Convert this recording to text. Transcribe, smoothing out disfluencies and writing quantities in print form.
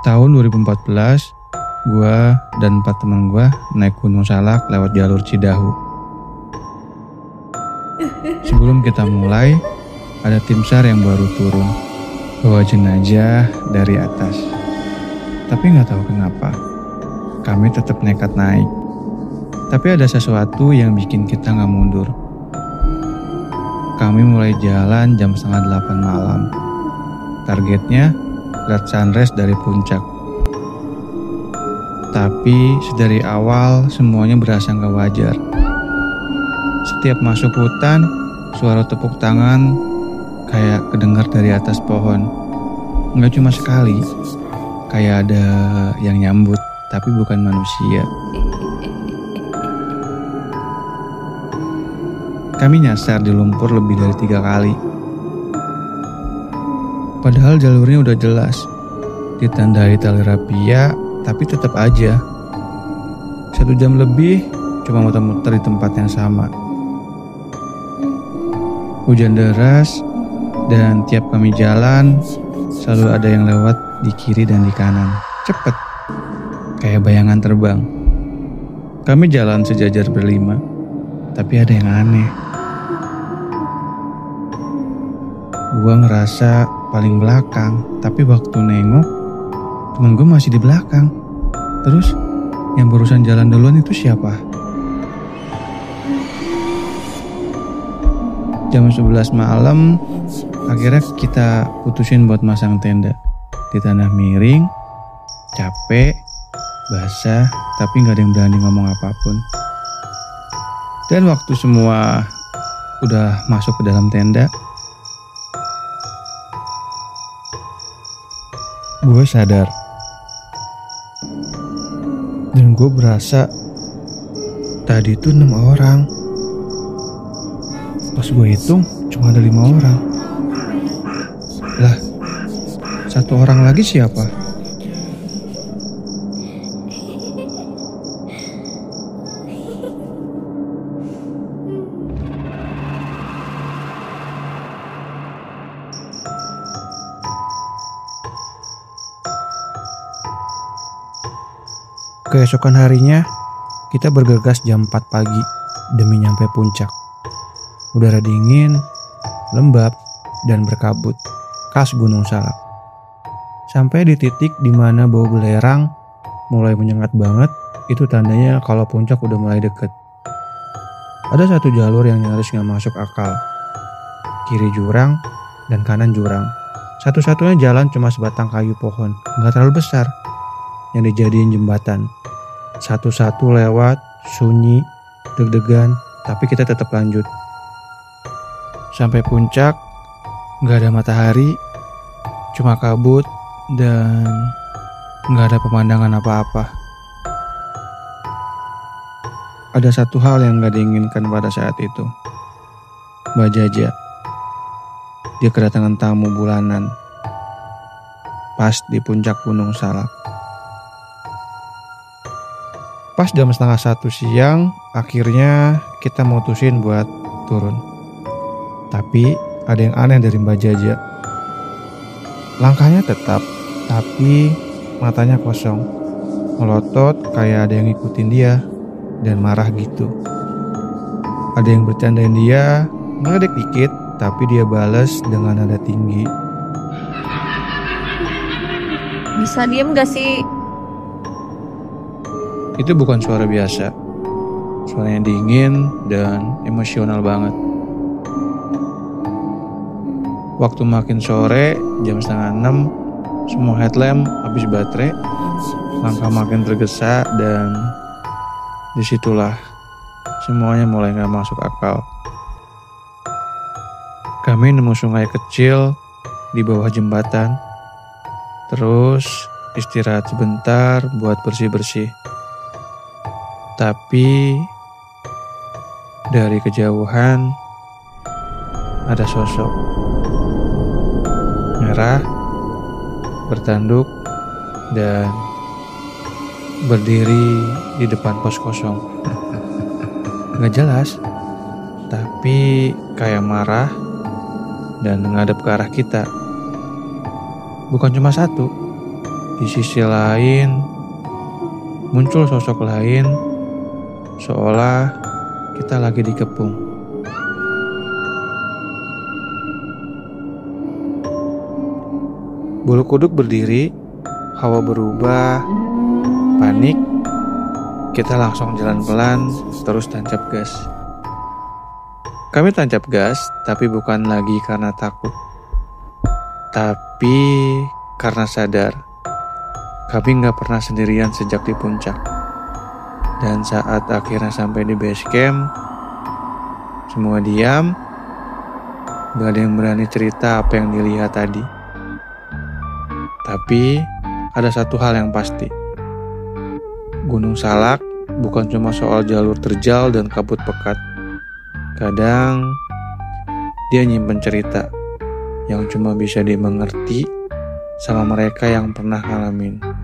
Tahun 2014, gue dan 4 teman gue naik Gunung Salak lewat jalur Cidahu. Sebelum kita mulai, ada tim SAR yang baru turun, bawa jenazah dari atas. Tapi gak tahu kenapa, kami tetap nekat naik. Tapi ada sesuatu yang bikin kita gak mundur. Kami mulai jalan jam 7:30 malam. Targetnya lihat sunrise dari puncak. Tapi sedari awal semuanya berasa gak wajar. Setiap masuk hutan, suara tepuk tangan kayak kedengar dari atas pohon. Gak cuma sekali, kayak ada yang nyambut, tapi bukan manusia. Kami nyasar di lumpur lebih dari 3 kali. Padahal jalurnya udah jelas, ditandai tali rapia, tapi tetap aja. 1 jam lebih cuma muter-muter di tempat yang sama. Hujan deras, dan tiap kami jalan, selalu ada yang lewat di kiri dan di kanan. Cepet, kayak bayangan terbang. Kami jalan sejajar berlima, tapi ada yang aneh. Gua ngerasa paling belakang, tapi waktu nengok, temen gue masih di belakang. Terus, yang barusan jalan duluan itu siapa? Jam 11 malam, akhirnya kita putusin buat masang tenda. Di tanah miring, capek, basah, tapi gak ada yang berani ngomong apapun. Dan waktu semua udah masuk ke dalam tenda, gue sadar. Dan gue berasa tadi itu 6 orang. Pas gue hitung cuma ada 5 orang. Lah, 1 orang lagi siapa? Keesokan harinya, kita bergegas jam 4 pagi demi nyampe puncak. Udara dingin, lembab, dan berkabut, khas Gunung Salak. Sampai di titik di mana bau belerang mulai menyengat banget, itu tandanya kalau puncak udah mulai deket. Ada 1 jalur yang nyaris gak masuk akal. Kiri jurang, dan kanan jurang. Satu-satunya jalan cuma sebatang kayu pohon, gak terlalu besar, yang dijadiin jembatan. Satu-satu lewat, sunyi, deg-degan, tapi kita tetap lanjut. Sampai puncak, gak ada matahari, cuma kabut, dan gak ada pemandangan apa-apa. Ada satu hal yang gak diinginkan pada saat itu. Mbak Jaja. Dia kedatangan tamu bulanan. Pas di puncak Gunung Salak. Pas jam 12:30 siang, akhirnya kita mutusin buat turun. Tapi ada yang aneh dari Mbak Jaja. Langkahnya tetap, tapi matanya kosong. Melotot kayak ada yang ngikutin dia dan marah gitu. Ada yang bercandain dia, ngeledek dikit, tapi dia bales dengan nada tinggi. Bisa diem gak sih? Itu bukan suara biasa. Suaranya dingin dan emosional banget. Waktu makin sore, jam 5:30, semua headlamp habis baterai. Langkah makin tergesa dan disitulah semuanya mulai gak masuk akal. Kami nemu sungai kecil di bawah jembatan. Terus istirahat sebentar buat bersih-bersih. Tapi dari kejauhan ada sosok merah, bertanduk, dan berdiri di depan pos kosong. Gak jelas, tapi kayak marah dan menghadap ke arah kita. Bukan cuma 1, Di sisi lain, muncul sosok lain, seolah kita lagi dikepung. Bulu kuduk berdiri, hawa berubah, panik. Kita langsung jalan pelan, terus tancap gas. Kami tancap gas, tapi bukan lagi karena takut, tapi karena sadar kami nggak pernah sendirian sejak di puncak. Dan saat akhirnya sampai di base camp, semua diam, gak ada yang berani cerita apa yang dilihat tadi. Tapi ada satu hal yang pasti, Gunung Salak bukan cuma soal jalur terjal dan kabut pekat. Kadang dia nyimpen cerita yang cuma bisa dimengerti sama mereka yang pernah ngalamin.